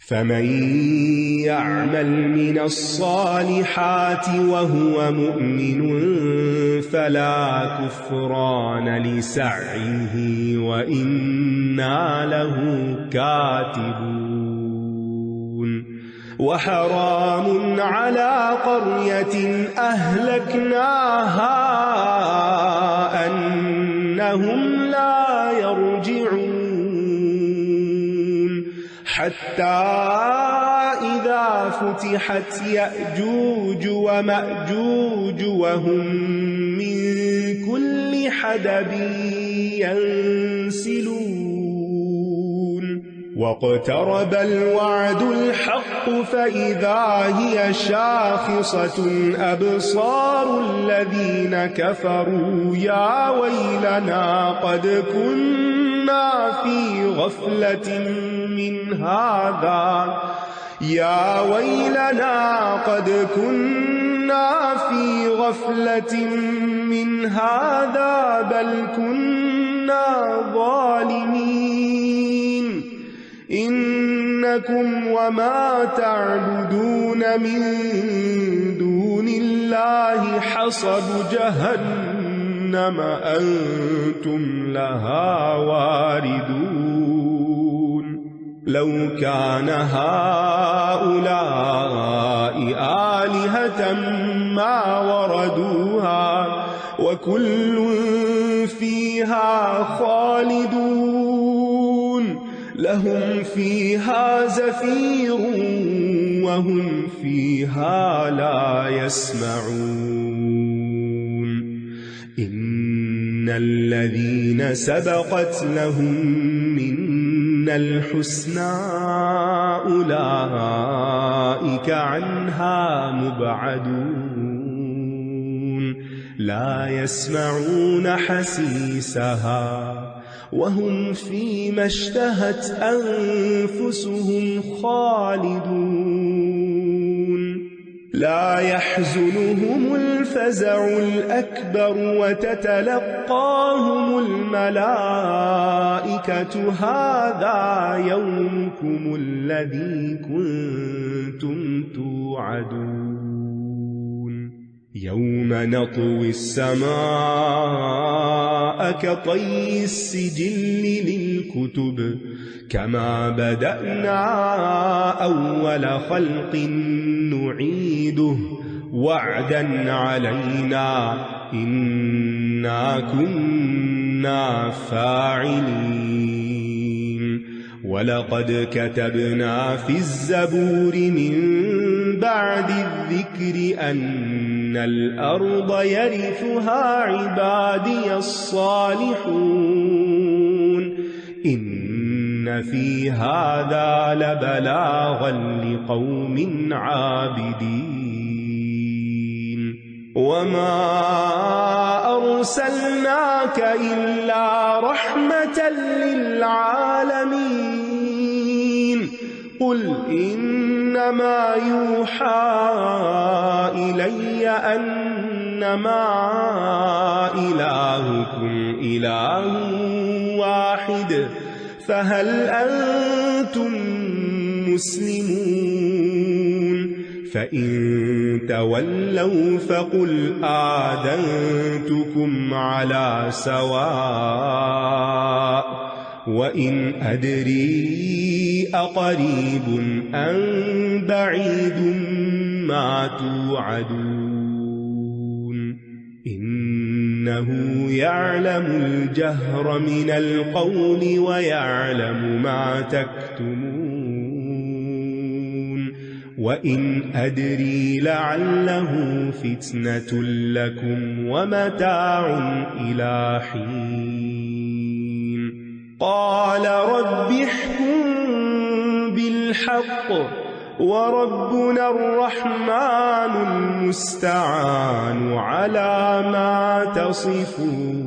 فمن يعمل من الصالحات وهو مؤمن فلا كفران لسعيه وإنا له كاتبون وحرام على قرية أهلكناها أنهم لا يرجعون حتى إذا فتحت يأجوج ومأجوج وهم من كل حدب ينسلون واقترب الوعد الحق فإذا هي شاخصة أبصار الذين كفروا يا ويلنا قد كنا في غفلة من هذا يا ويلنا قد كنا في غفلة من هذا بل كنا ظالمين إنكم وما تعبدون من دون الله حصب جهنم أنتم لها واردون لو كان هؤلاء آلهة ما وردوها وكل فيها خالدون لهم فيها زفير وهم فيها لا يسمعون إن الذين سبقت لهم منا الحسنى أولئك عنها مبعدون لا يسمعون حسيسها وهم فيما اشتهت أنفسهم خالدون لا يحزنهم الفزع الأكبر وتتلقاهم الملائكة هذا يومكم الذي كنتم توعدون يوم نطوي السماء كطي السجل للكتب كما بدأنا أول خلق نعيده وعدا علينا إنا كنا فاعلين ولقد كتبنا في الزبور من بعد الذكر أن الأرض يرثها عبادي الصالحون إن في هذا لبلاغا لقوم عابدين وما أرسلناك إلا رحمة للعالمين قل إنما يوحى إلي أنما إلهكم إله واحد فهل أنتم مسلمون فإن تولوا فقل آذنتكم على سواء وإن أدري أقريب أم بعيد ما توعدون إنه يعلم الجهر من القول ويعلم ما تكتمون وإن أدري لعله فتنة لكم ومتاع إلى حين قال رب احكم بالحق وربنا الرحمن المستعان على ما تصفون।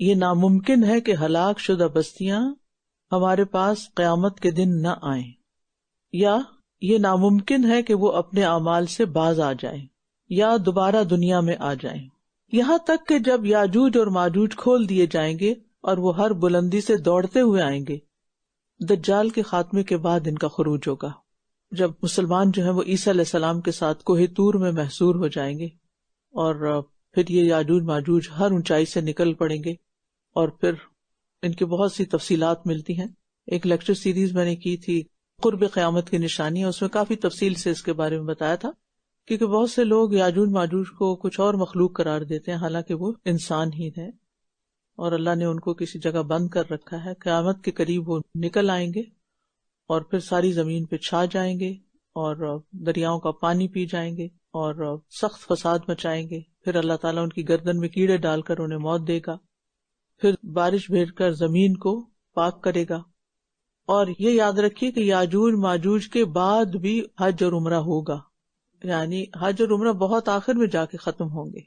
یہ ناممکن ہے کہ ہلاک شدہ بستیاں ہمارے پاس قیامت کے دن نہ آئیں، یا یہ ناممکن ہے کہ وہ اپنے اعمال سے باز آ جائیں یا دوبارہ دنیا میں آ جائیں، یہاں تک کہ جب یاجوج اور ماجوج کھول دیے جائیں گے اور وہ ہر بلندی سے دوڑتے ہوئے آئیں گے۔ دجال کے خاتمے کے بعد ان کا خروج ہوگا، جب مسلمان جو ہیں وہ عیسیٰ علیہ السلام کے ساتھ کوہ طور میں محصور ہو جائیں گے، اور پھر یہ یاجوج ماجوج ہر اونچائی سے نکل پڑیں گے، اور پھر ان کی بہت سی تفصیلات ملتی ہیں۔ ایک لیکچر سیریز میں نے کی تھی قرب قیامت کی نشانیاں، اس میں کافی تفصیل سے اس کے بارے میں بتایا تھا، کیونکہ بہت سے لوگ یاجوج ماجوج کو کچھ اور مخلوق قرار دیتے ہیں، حالانکہ وہ انسان ہی ہیں، اور اللہ نے ان کو کسی جگہ بند کر رکھا ہے۔ قیامت کے قریب وہ نکل آئیں گے اور پھر ساری زمین پہ چھا جائیں گے اور دریاؤں کا پانی پی جائیں گے اور سخت فساد مچائیں گے۔ پھر اللہ تعالیٰ ان کی گردن میں کیڑے ڈال کر انہیں موت دے گا، پھر بارش بھیج کر زمین کو پاک کرے گا۔ اور یہ یاد رکھیے کہ یاجوج ماجوج کے بعد بھی حج اور عمرہ ہوگا، یعنی حج اور عمرہ بہت آخر میں جا کے ختم ہوں گے۔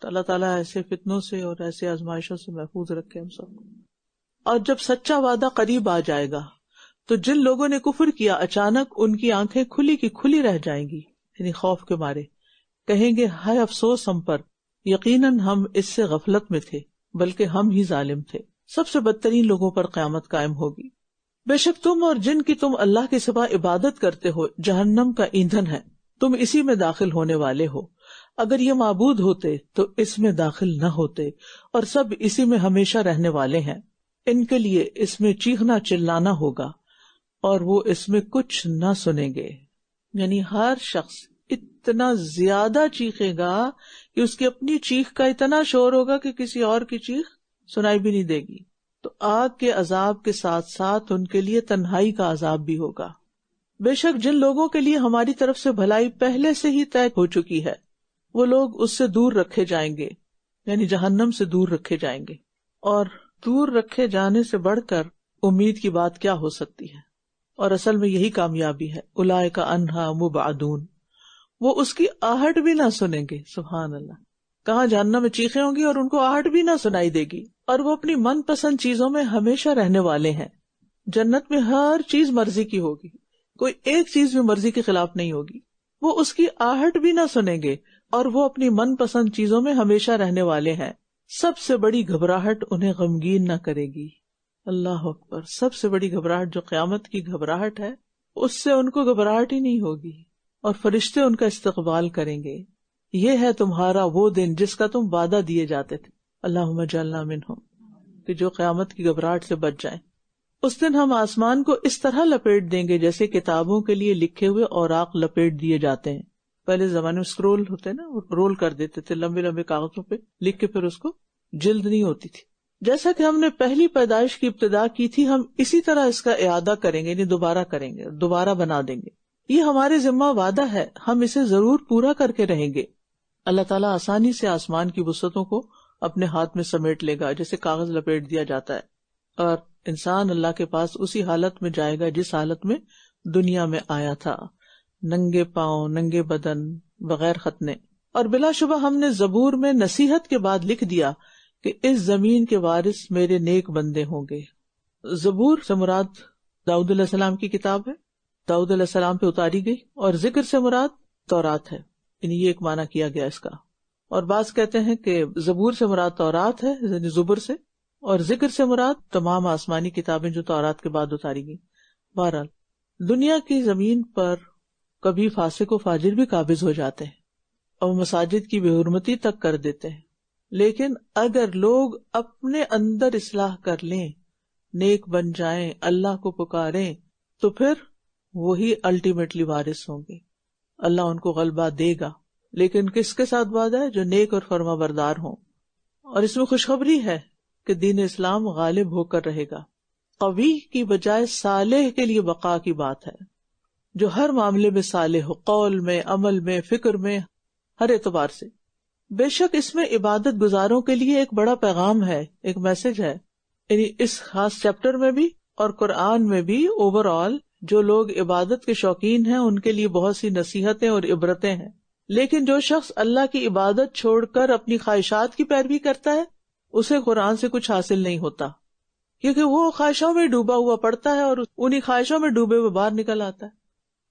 تو اللہ تعالیٰ ایسے فتنوں سے اور ایسے آزمائشوں سے محفوظ رکھے ہم سب کو۔ اور جب سچا وعدہ قریب آ جائے گا تو جن لوگوں نے کفر کیا اچانک ان کی آنکھیں کھلی کی کھلی رہ جائیں گی، یعنی خوف کے مارے، کہیں گے ہائے افسوس ہم پر، یقیناً ہم اس سے غفلت میں تھے، بلکہ ہم ہی ظالم تھے۔ سب سے بدترین لوگوں پر قیامت قائم ہوگی۔ بے شک تم اور جن کی تم اللہ کے سوا عبادت کرتے ہو جہنم کا ایندھن ہے، تم اسی میں داخل ہونے والے ہو۔ اگر یہ معبود ہوتے تو اس میں داخل نہ ہوتے، اور سب اسی میں ہمیشہ رہنے والے ہیں۔ ان کے لیے اس میں چیخنا چلانا ہوگا اور وہ اس میں کچھ نہ سنیں گے، یعنی ہر شخص اتنا زیادہ چیخے گا کہ اس کی اپنی چیخ کا اتنا شور ہوگا کہ کسی اور کی چیخ سنائی بھی نہیں دے گی۔ تو آگ کے عذاب کے ساتھ ساتھ ان کے لیے تنہائی کا عذاب بھی ہوگا۔ بے شک جن لوگوں کے لیے ہماری طرف سے بھلائی پہلے سے ہی طے ہو چکی ہے، وہ لوگ اس سے دور رکھے جائیں گے، یعنی جہنم سے دور رکھے جائیں گے۔ اور دور رکھے جانے سے بڑھ کر امید کی بات کیا ہو سکتی ہے، اور اصل میں یہی کامیابی ہے۔ اولئک عنہا مبعدون، وہ اس کی آہٹ بھی نہ سنیں گے۔ سبحان اللہ، کہاں جہنم میں چیخیں ہوں گی اور ان کو آہٹ بھی نہ سنائی دے گی، اور وہ اپنی من پسند چیزوں میں ہمیشہ رہنے والے ہیں۔ جنت میں ہر چیز مرضی کی ہوگی، کوئی ایک چیز بھی مرضی کے خلاف نہیں ہوگی، وہ اس کی آہٹ بھی نہ سنیں گے، اور وہ اپنی من پسند چیزوں میں ہمیشہ رہنے والے ہیں۔ سب سے بڑی گھبراہٹ انہیں غمگین نہ کرے گی۔ اللہ اکبر، سب سے بڑی گھبراہٹ جو قیامت کی گھبراہٹ ہے، اس سے ان کو گھبراہٹ ہی نہیں ہوگی، اور فرشتے ان کا استقبال کریں گے۔ یہ ہے تمہارا وہ دن جس کا تم وعدہ دیے جاتے تھے، اللہم اجعلنا منہم، کہ جو قیامت کی گھبراہٹ سے بچ جائیں۔ اس دن ہم آسمان کو اس طرح لپیٹ دیں گے جیسے کتابوں کے لیے لکھے ہوئے اوراق لپیٹ دیے جاتے ہیں۔ پہلے زمانے میں اسکرول ہوتے نا، رول کر دیتے تھے لمبے لمبے کاغذوں پہ لکھ کے، پھر اس کو جلد نہیں ہوتی تھی۔ جیسا کہ ہم نے پہلی پیدائش کی ابتدا کی تھی، ہم اسی طرح اس کا اعادہ کریں گے، یعنی دوبارہ کریں گے، دوبارہ بنا دیں گے۔ یہ ہمارے ذمہ وعدہ ہے، ہم اسے ضرور پورا کر کے رہیں گے۔ اللہ تعالیٰ آسانی سے آسمان کی وسعتوں کو اپنے ہاتھ میں سمیٹ لے گا جیسے کاغذ لپیٹ دیا جاتا ہے، اور انسان اللہ کے پاس اسی حالت میں جائے گا جس حالت میں دنیا میں آیا تھا، ننگے پاؤں، ننگے بدن، بغیر ختنے۔ اور بلا شبہ ہم نے زبور میں نصیحت کے بعد لکھ دیا کہ اس زمین کے وارث میرے نیک بندے ہوں گے۔ زبور سے مراد داؤد علیہ السلام کی کتاب ہے، داؤد علیہ السلام پہ اتاری گئی، اور ذکر سے مراد تورات ہے، یعنی یہ ایک معنی کیا گیا اس کا۔ اور بعض کہتے ہیں کہ زبور سے مراد تورات ہے، یعنی زبر سے، اور ذکر سے مراد تمام آسمانی کتابیں جو تورات کے بعد اتاری گئی۔ بہرحال دنیا کی زمین پر کبھی فاسق و فاجر بھی قابض ہو جاتے ہیں اور مساجد کی بے حرمتی تک کر دیتے ہیں، لیکن اگر لوگ اپنے اندر اصلاح کر لیں، نیک بن جائیں، اللہ کو پکاریں، تو پھر وہی الٹیمیٹلی وارث ہوں گے، اللہ ان کو غلبہ دے گا۔ لیکن کس کے ساتھ وعدہ ہے؟ جو نیک اور فرما بردار ہوں۔ اور اس میں خوشخبری ہے کہ دین اسلام غالب ہو کر رہے گا۔ قوی کی بجائے صالح کے لیے بقا کی بات ہے، جو ہر معاملے میں صالح ہو، قول میں، عمل میں، فکر میں، ہر اعتبار سے۔ بے شک اس میں عبادت گزاروں کے لیے ایک بڑا پیغام ہے، ایک میسج ہے، یعنی اس خاص چیپٹر میں بھی اور قرآن میں بھی اوور آل جو لوگ عبادت کے شوقین ہیں ان کے لیے بہت سی نصیحتیں اور عبرتیں ہیں۔ لیکن جو شخص اللہ کی عبادت چھوڑ کر اپنی خواہشات کی پیروی کرتا ہے اسے قرآن سے کچھ حاصل نہیں ہوتا، کیونکہ وہ خواہشوں میں ڈوبا ہوا پڑتا ہے اور انہی خواہشوں میں ڈوبے ہوئے باہر نکل آتا ہے۔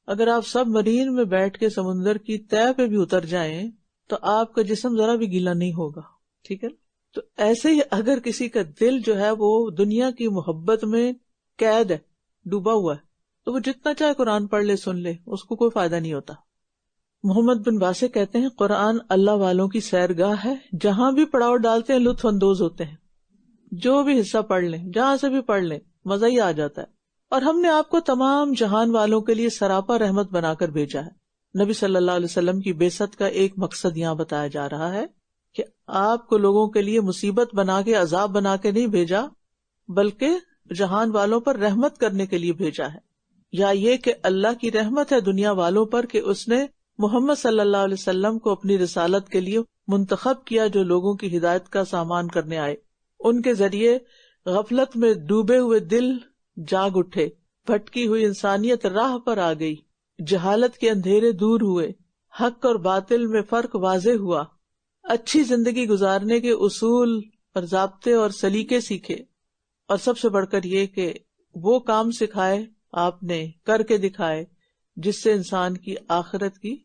اگر آپ سب مرین میں بیٹھ کے سمندر کی تہہ پہ بھی اتر جائیں تو آپ کا جسم ذرا بھی گیلا نہیں ہوگا، ٹھیک ہے؟ تو ایسے ہی اگر کسی کا دل جو ہے وہ دنیا کی محبت میں قید ہے، ڈوبا ہوا ہے، تو وہ جتنا چاہے قرآن پڑھ لے، سن لے، اس کو کوئی فائدہ نہیں ہوتا۔ محمد بن باسے کہتے ہیں قرآن اللہ والوں کی سیرگاہ ہے، جہاں بھی پڑاؤ ڈالتے ہیں لطف اندوز ہوتے ہیں، جو بھی حصہ پڑھ لیں، جہاں سے بھی پڑھ لیں، مزہ ہی آ جاتا ہے۔ اور ہم نے آپ کو تمام جہان والوں کے لیے سراپا رحمت بنا کر بھیجا ہے۔ نبی صلی اللہ علیہ وسلم کی بعثت کا ایک مقصد یہاں بتایا جا رہا ہے کہ آپ کو لوگوں کے لیے مصیبت بنا کے، عذاب بنا کے نہیں بھیجا، بلکہ جہان والوں پر رحمت کرنے کے لیے بھیجا ہے۔ یا یہ کہ اللہ کی رحمت ہے دنیا والوں پر کہ اس نے محمد صلی اللہ علیہ وسلم کو اپنی رسالت کے لیے منتخب کیا، جو لوگوں کی ہدایت کا سامان کرنے آئے۔ ان کے ذریعے غفلت میں ڈوبے ہوئے دل جاگ اٹھے، بھٹکی ہوئی انسانیت راہ پر آ گئی، جہالت کے اندھیرے دور ہوئے، حق اور باطل میں فرق واضح ہوا، اچھی زندگی گزارنے کے اصول اور ضابطے اور سلیقے سیکھے، اور سب سے بڑھ کر یہ کہ وہ کام سکھائے آپ نے، کر کے دکھائے، جس سے انسان کی آخرت کی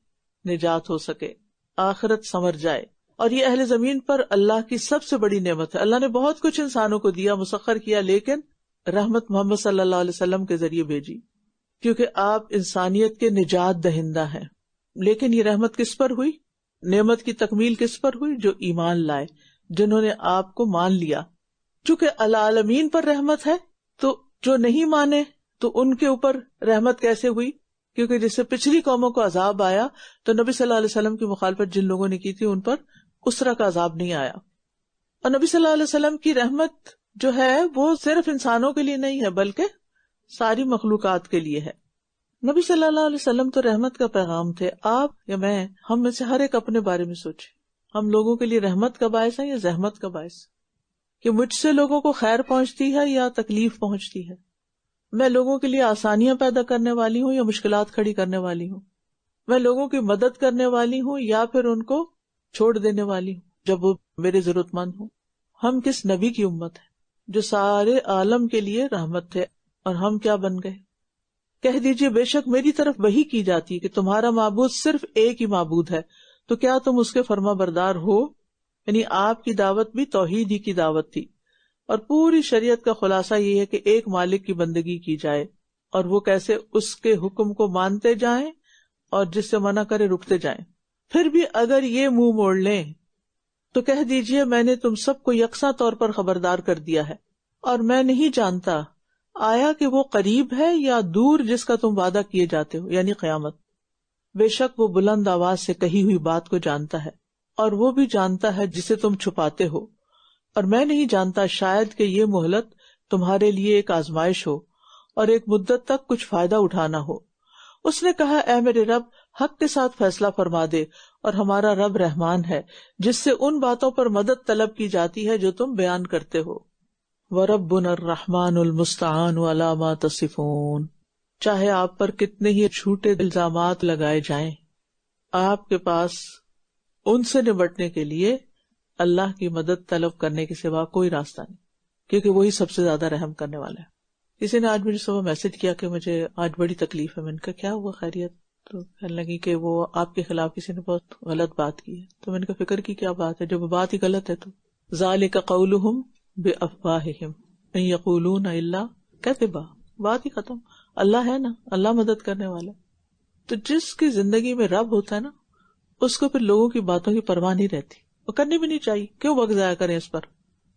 نجات ہو سکے، آخرت سنور جائے۔ اور یہ اہل زمین پر اللہ کی سب سے بڑی نعمت ہے۔ اللہ نے بہت کچھ انسانوں کو دیا، مسخر کیا، لیکن رحمت محمد صلی اللہ علیہ وسلم کے ذریعے بھیجی، کیونکہ آپ انسانیت کے نجات دہندہ ہیں۔ لیکن یہ رحمت کس پر ہوئی؟ نعمت کی تکمیل کس پر ہوئی؟ جو ایمان لائے، جنہوں نے آپ کو مان لیا۔ چونکہ العالمین پر رحمت ہے تو جو نہیں مانے تو ان کے اوپر رحمت کیسے ہوئی؟ کیونکہ جس سے پچھلی قوموں کو عذاب آیا تو نبی صلی اللہ علیہ وسلم کی مخالفت جن لوگوں نے کی تھی ان پر اس طرح کا عذاب نہیں آیا۔ اور نبی صلی اللہ علیہ وسلم کی رحمت جو ہے وہ صرف انسانوں کے لیے نہیں ہے بلکہ ساری مخلوقات کے لیے ہے۔ نبی صلی اللہ علیہ وسلم تو رحمت کا پیغام تھے۔ آپ یا میں، ہم میں سے ہر ایک اپنے بارے میں سوچے، ہم لوگوں کے لیے رحمت کا باعث ہے یا زحمت کا باعث؟ کہ مجھ سے لوگوں کو خیر پہنچتی ہے یا تکلیف پہنچتی ہے؟ میں لوگوں کے لیے آسانیاں پیدا کرنے والی ہوں یا مشکلات کھڑی کرنے والی ہوں؟ میں لوگوں کی مدد کرنے والی ہوں یا پھر ان کو چھوڑ دینے والی ہوں جب وہ میرے ضرورت مند ہوں؟ ہم کس نبی کی امت ہے جو سارے عالم کے لیے رحمت تھے، اور ہم کیا بن گئے؟ کہہ دیجئے بے شک میری طرف وحی کی جاتی ہے کہ تمہارا معبود صرف ایک ہی معبود ہے، تو کیا تم اس کے فرما بردار ہو؟ یعنی آپ کی دعوت بھی توحید ہی کی دعوت تھی، اور پوری شریعت کا خلاصہ یہ ہے کہ ایک مالک کی بندگی کی جائے، اور وہ کیسے اس کے حکم کو مانتے جائیں اور جس سے منع کرے رکتے جائیں۔ پھر بھی اگر یہ منہ موڑ لیں تو کہہ دیجئے میں نے تم سب کو یکساں طور پر خبردار کر دیا ہے، اور میں نہیں جانتا آیا کہ وہ قریب ہے یا دور جس کا تم وعدہ کیے جاتے ہو، یعنی قیامت۔ بے شک وہ بلند آواز سے کہی ہوئی بات کو جانتا ہے، اور وہ بھی جانتا ہے جسے تم چھپاتے ہو، اور میں نہیں جانتا شاید کہ یہ مہلت تمہارے لیے ایک آزمائش ہو اور ایک مدت تک کچھ فائدہ اٹھانا ہو۔ اس نے کہا اے میرے رب، حق کے ساتھ فیصلہ فرما دے، اور ہمارا رب رحمان ہے جس سے ان باتوں پر مدد طلب کی جاتی ہے جو تم بیان کرتے ہو۔ وَرَبُّنَا الرَّحْمَنُ الْمُسْتَعَانُ عَلَىٰ مَا تَصِفُونَ۔ چاہے آپ پر کتنے ہی جھوٹے الزامات لگائے جائیں، آپ کے پاس ان سے نمٹنے کے لیے اللہ کی مدد طلب کرنے کے سوا کوئی راستہ نہیں، کیونکہ وہی سب سے زیادہ رحم کرنے والا ہے۔ کسی نے آج مجھے صبح میسج کیا کہ مجھے آج بڑی تکلیف ہے۔ میں نے کہا کیا ہوا، خیریت؟ تو کہنے لگی کہ وہ آپ کے خلاف کسی نے بہت غلط بات کی ہے۔ تو میں نے کہا فکر کی کیا بات ہے؟ جب وہ بات ہی غلط ہے تو ذالک قولہم بافواہہم ان یقولون الا کذبا، بات ہی ختم۔ اللہ ہے نا، اللہ مدد کرنے والا۔ تو جس کی زندگی میں رب ہوتا ہے نا، اس کو پھر لوگوں کی باتوں کی پرواہ نہیں رہتی، وہ کرنی بھی نہیں چاہیے۔ کیوں وقت ضائع کریں اس پر؟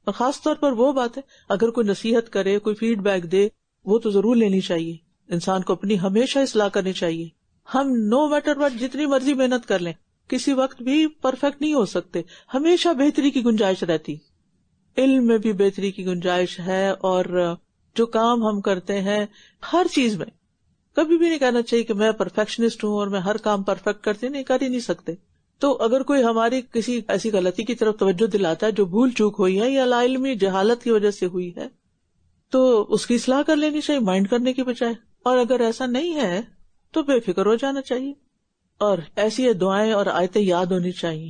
اور خاص طور پر وہ بات ہے اگر کوئی نصیحت کرے، کوئی فیڈ بیک دے، وہ تو ضرور لینی چاہیے۔ انسان کو اپنی ہمیشہ اصلاح کرنی چاہیے۔ ہم نو میٹر وٹ جتنی مرضی محنت کر لیں، کسی وقت بھی پرفیکٹ نہیں ہو سکتے، ہمیشہ بہتری کی گنجائش رہتی۔ علم میں بھی بہتری کی گنجائش ہے، اور جو کام ہم کرتے ہیں ہر چیز میں کبھی بھی نہیں کہنا چاہیے کہ میں پرفیکشنسٹ ہوں اور میں ہر کام پرفیکٹ کرتی، نہیں، کر ہی نہیں سکتے۔ تو اگر کوئی ہماری کسی ایسی غلطی کی طرف توجہ دلاتا ہے جو بھول چوک ہوئی ہے یا لاعلمی جہالت کی وجہ سے ہوئی ہے، تو اس کی اصلاح کر لینی چاہیے مائنڈ کرنے کی بجائے۔ اور اگر ایسا نہیں ہے تو بے فکر ہو جانا چاہیے، اور ایسی دعائیں اور آیتیں یاد ہونی چاہیے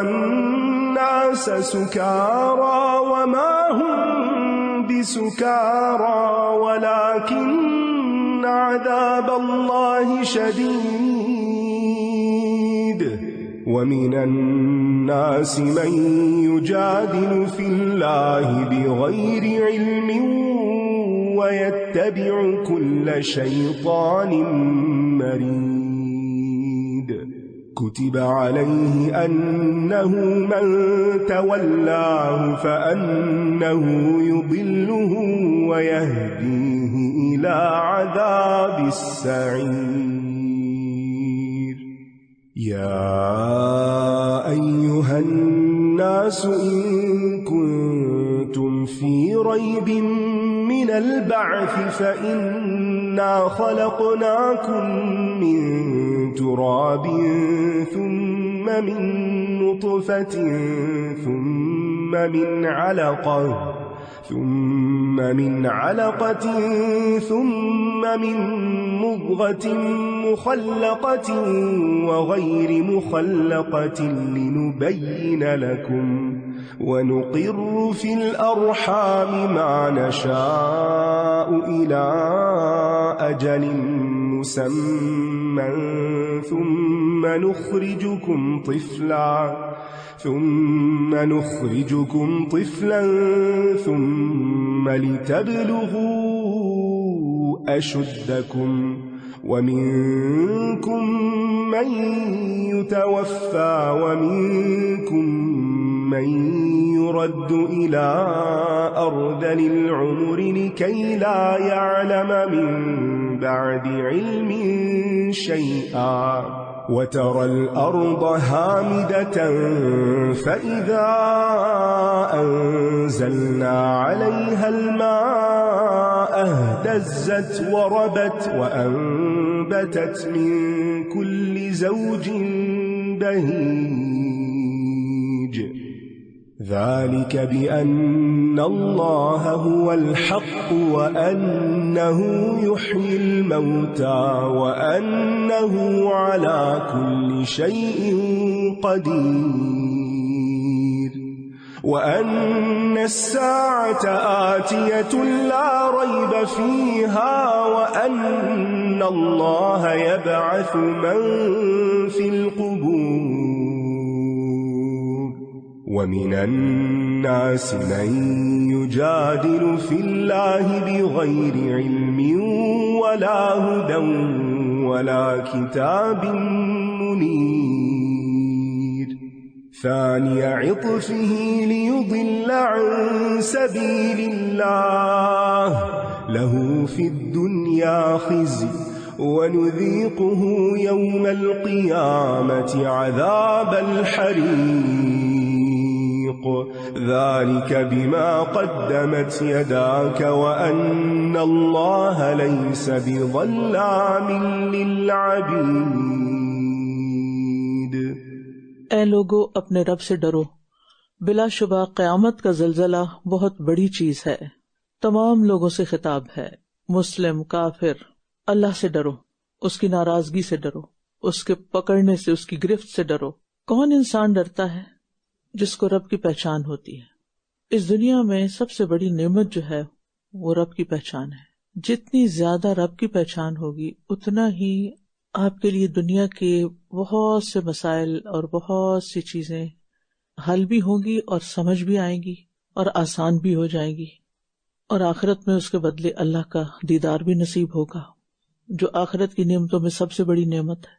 الناس سكارى وما هم بسكارى ولكن عذاب الله شديد ومن الناس من يجادل في الله بغير علم ويتبع كل شيطان مريد كتب عليه أنه من تولاه فأنه يضله ويهديه إلى عذاب السعير يا أيها الناس إن كنتم في ريب من البعث فإنا خلقناكم من تراب ثم من نطفة ثم من علقة ثم من مضغة مخلقة وغير مخلقة لنبين لكم ونقر في الأرحام ما نشاء إلى أجل مسمى ثم نخرجكم طفلا ثم لتبلغوا أشدكم ومنكم من يتوفى ومنكم من يرد إلى أرذل العمر لكي لا يعلم من بعد علم شيئا وترى الأرض هامدة فإذا أنزلنا عليها الماء اهتزت وربت وأنبتت من كل زوج بهيج ذلك بأن الله هو الحق وأنه يحيي الموتى وأنه على كل شيء قدير وأن الساعة آتية لا ريب فيها وأن الله يبعث من في القبور ومن الناس من يجادل في الله بغير علم ولا هدى ولا كتاب منير ثاني عطفه ليضل عن سبيل الله له في الدنيا خزي ونذيقه يوم القيامة عذاب الحريق ذلك بما قدمت يداك وأن الله ليس بظلام للعبيد۔ اے لوگو اپنے رب سے ڈرو، بلا شبہ قیامت کا زلزلہ بہت بڑی چیز ہے۔ تمام لوگوں سے خطاب ہے، مسلم کافر، اللہ سے ڈرو، اس کی ناراضگی سے ڈرو، اس کے پکڑنے سے، اس کی گرفت سے ڈرو۔ کون انسان ڈرتا ہے؟ جس کو رب کی پہچان ہوتی ہے۔ اس دنیا میں سب سے بڑی نعمت جو ہے وہ رب کی پہچان ہے۔ جتنی زیادہ رب کی پہچان ہوگی اتنا ہی آپ کے لیے دنیا کے بہت سے مسائل اور بہت سی چیزیں حل بھی ہوں گی اور سمجھ بھی آئیں گی اور آسان بھی ہو جائیں گی، اور آخرت میں اس کے بدلے اللہ کا دیدار بھی نصیب ہوگا، جو آخرت کی نعمتوں میں سب سے بڑی نعمت ہے۔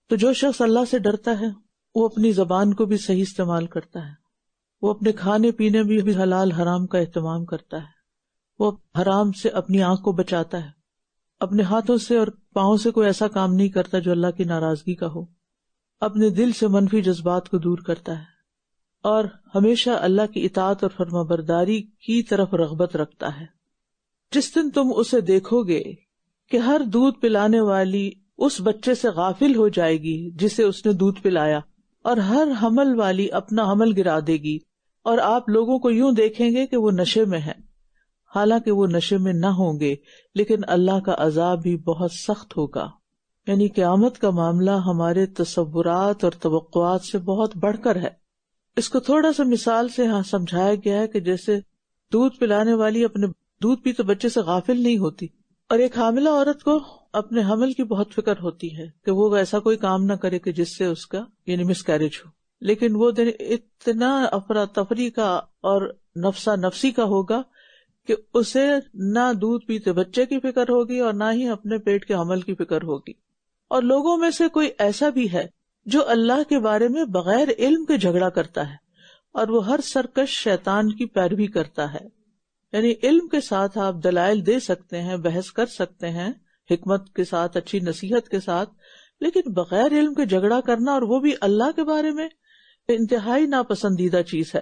تو جو شخص اللہ سے ڈرتا ہے وہ اپنی زبان کو بھی صحیح استعمال کرتا ہے، وہ اپنے کھانے پینے بھی حلال حرام کا اہتمام کرتا ہے، وہ حرام سے اپنی آنکھ کو بچاتا ہے، اپنے ہاتھوں سے اور پاؤں سے کوئی ایسا کام نہیں کرتا جو اللہ کی ناراضگی کا ہو، اپنے دل سے منفی جذبات کو دور کرتا ہے، اور ہمیشہ اللہ کی اطاعت اور فرما برداری کی طرف رغبت رکھتا ہے۔ جس دن تم اسے دیکھو گے کہ ہر دودھ پلانے والی اس بچے سے غافل ہو جائے گی جسے اس نے دودھ پلایا، اور ہر حمل والی اپنا حمل گرا دے گی، اور آپ لوگوں کو یوں دیکھیں گے کہ وہ نشے میں ہیں، حالانکہ وہ نشے میں نہ ہوں گے، لیکن اللہ کا عذاب بھی بہت سخت ہوگا۔ یعنی قیامت کا معاملہ ہمارے تصورات اور توقعات سے بہت بڑھ کر ہے۔ اس کو تھوڑا سا مثال سے سمجھایا گیا ہے کہ جیسے دودھ پلانے والی اپنے دودھ پیتے بچے سے غافل نہیں ہوتی، اور ایک حاملہ عورت کو اپنے حمل کی بہت فکر ہوتی ہے کہ وہ ایسا کوئی کام نہ کرے کہ جس سے اس کا یعنی مس کیریج ہو، لیکن وہ دن اتنا افراتفری کا اور نفسا نفسی کا ہوگا کہ اسے نہ دودھ پیتے بچے کی فکر ہوگی اور نہ ہی اپنے پیٹ کے حمل کی فکر ہوگی۔ اور لوگوں میں سے کوئی ایسا بھی ہے جو اللہ کے بارے میں بغیر علم کے جھگڑا کرتا ہے، اور وہ ہر سرکش شیطان کی پیروی کرتا ہے۔ یعنی علم کے ساتھ آپ دلائل دے سکتے ہیں، بحث کر سکتے ہیں، حکمت کے ساتھ، اچھی نصیحت کے ساتھ، لیکن بغیر علم کے جھگڑا کرنا، اور وہ بھی اللہ کے بارے میں، انتہائی ناپسندیدہ چیز ہے،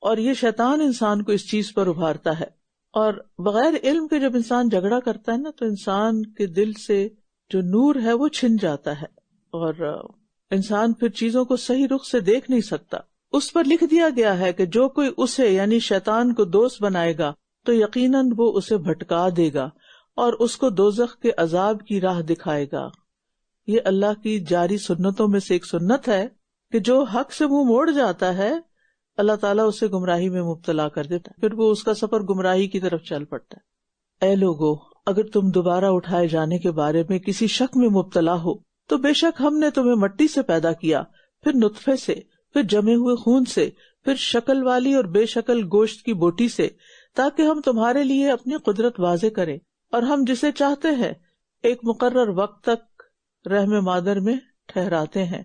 اور یہ شیطان انسان کو اس چیز پر ابھارتا ہے۔ اور بغیر علم کے جب انسان جھگڑا کرتا ہے نا، تو انسان کے دل سے جو نور ہے وہ چھن جاتا ہے، اور انسان پھر چیزوں کو صحیح رخ سے دیکھ نہیں سکتا۔ اس پر لکھ دیا گیا ہے کہ جو کوئی اسے یعنی شیطان کو دوست بنائے گا تو یقیناً وہ اسے بھٹکا دے گا اور اس کو دوزخ کے عذاب کی راہ دکھائے گا۔ یہ اللہ کی جاری سنتوں میں سے ایک سنت ہے کہ جو حق سے منہ موڑ جاتا ہے اللہ تعالیٰ اسے گمراہی میں مبتلا کر دیتا ہے، پھر وہ اس کا سفر گمراہی کی طرف چل پڑتا ہے۔ اے لوگو، اگر تم دوبارہ اٹھائے جانے کے بارے میں کسی شک میں مبتلا ہو تو بے شک ہم نے تمہیں مٹی سے پیدا کیا، پھر نطفے سے، پھر جمے ہوئے خون سے، پھر شکل والی اور بے شکل گوشت کی بوٹی سے، تاکہ ہم تمہارے لیے اپنی قدرت واضح کریں، اور ہم جسے چاہتے ہیں ایک مقرر وقت تک رحم مادر میں ٹھہراتے ہیں،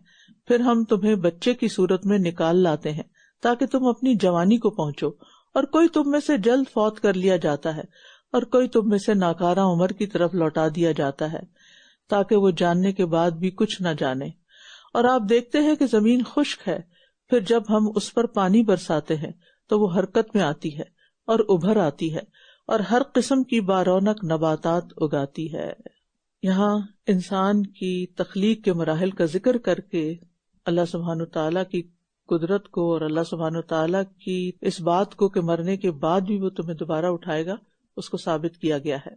پھر ہم تمہیں بچے کی صورت میں نکال لاتے ہیں تاکہ تم اپنی جوانی کو پہنچو، اور کوئی تم میں سے جلد فوت کر لیا جاتا ہے اور کوئی تم میں سے ناکارہ عمر کی طرف لوٹا دیا جاتا ہے تاکہ وہ جاننے کے بعد بھی کچھ نہ جانے۔ اور آپ دیکھتے ہیں کہ زمین خشک ہے، پھر جب ہم اس پر پانی برساتے ہیں تو وہ حرکت میں آتی ہے اور ابھر آتی ہے اور ہر قسم کی بارونق نباتات اگاتی ہے۔ یہاں انسان کی تخلیق کے مراحل کا ذکر کر کے اللہ سبحانہ تعالیٰ کی قدرت کو اور اللہ سبحانہ تعالیٰ کی اس بات کو کہ مرنے کے بعد بھی وہ تمہیں دوبارہ اٹھائے گا، اس کو ثابت کیا گیا ہے۔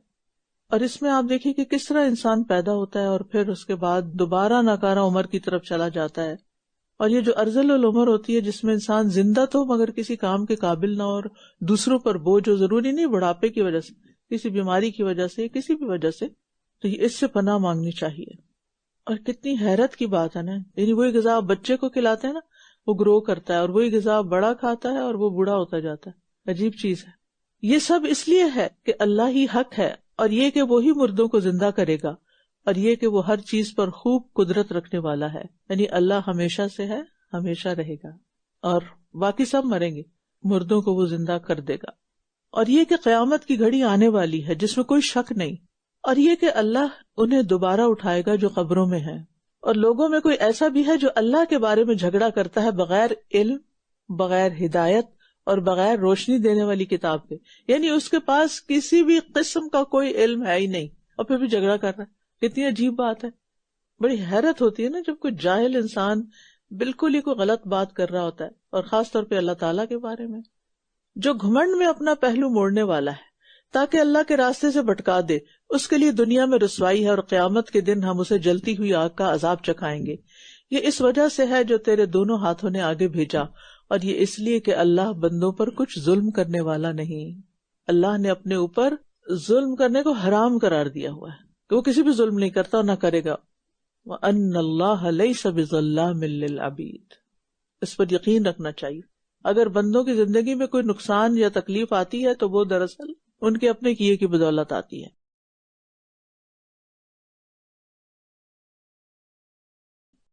اور اس میں آپ دیکھیں کہ کس طرح انسان پیدا ہوتا ہے اور پھر اس کے بعد دوبارہ ناکارہ عمر کی طرف چلا جاتا ہے، اور یہ جو ارذل العمر ہوتی ہے جس میں انسان زندہ تو مگر کسی کام کے قابل نہ، اور دوسروں پر بوجھ ہو، ضروری نہیں بڑھاپے کی وجہ سے، کسی بیماری کی وجہ سے، کسی بھی وجہ سے، تو یہ اس سے پناہ مانگنی چاہیے۔ اور کتنی حیرت کی بات ہے نا، یعنی وہی غذا آپ بچے کو کھلاتے ہیں نا وہ گرو کرتا ہے، اور وہی غذا بڑا کھاتا ہے اور وہ بوڑھا ہوتا جاتا ہے۔ عجیب چیز ہے۔ یہ سب اس لیے ہے کہ اللہ ہی حق ہے، اور یہ کہ وہی مردوں کو زندہ کرے گا، اور یہ کہ وہ ہر چیز پر خوب قدرت رکھنے والا ہے، یعنی اللہ ہمیشہ سے ہے، ہمیشہ رہے گا، اور باقی سب مریں گے، مردوں کو وہ زندہ کر دے گا۔ اور یہ کہ قیامت کی گھڑی آنے والی ہے جس میں کوئی شک نہیں، اور یہ کہ اللہ انہیں دوبارہ اٹھائے گا جو قبروں میں ہیں۔ اور لوگوں میں کوئی ایسا بھی ہے جو اللہ کے بارے میں جھگڑا کرتا ہے بغیر علم، بغیر ہدایت اور بغیر روشنی دینے والی کتاب کے، یعنی اس کے پاس کسی بھی قسم کا کوئی علم ہے ہی نہیں، اور پھر بھی جھگڑا کر رہا ہے. کتنی عجیب بات ہے. بڑی حیرت ہوتی ہے نا جب کوئی جاہل انسان بالکل ہی کوئی غلط بات کر رہا ہوتا ہے، اور خاص طور پہ اللہ تعالیٰ کے بارے میں، جو گھمنڈ میں اپنا پہلو موڑنے والا ہے تاکہ اللہ کے راستے سے بھٹکا دے. اس کے لیے دنیا میں رسوائی ہے، اور قیامت کے دن ہم اسے جلتی ہوئی آگ کا عذاب چکھائیں گے. یہ اس وجہ سے ہے جو تیرے دونوں ہاتھوں نے آگے بھیجا، اور یہ اس لیے کہ اللہ بندوں پر کچھ ظلم کرنے والا نہیں. اللہ نے اپنے اوپر ظلم کرنے کو حرام قرار دیا ہوا ہے کہ وہ کسی بھی ظلم نہیں کرتا اور نہ کرے گا. وَأَنَّ اللَّهَ لَيْسَ بِظَلَّامٍ لِّلْعَبِيدِ. اس پر یقین رکھنا چاہیے. اگر بندوں کی زندگی میں کوئی نقصان یا تکلیف آتی ہے تو وہ دراصل ان کے اپنے کیے کی بدولت آتی ہے.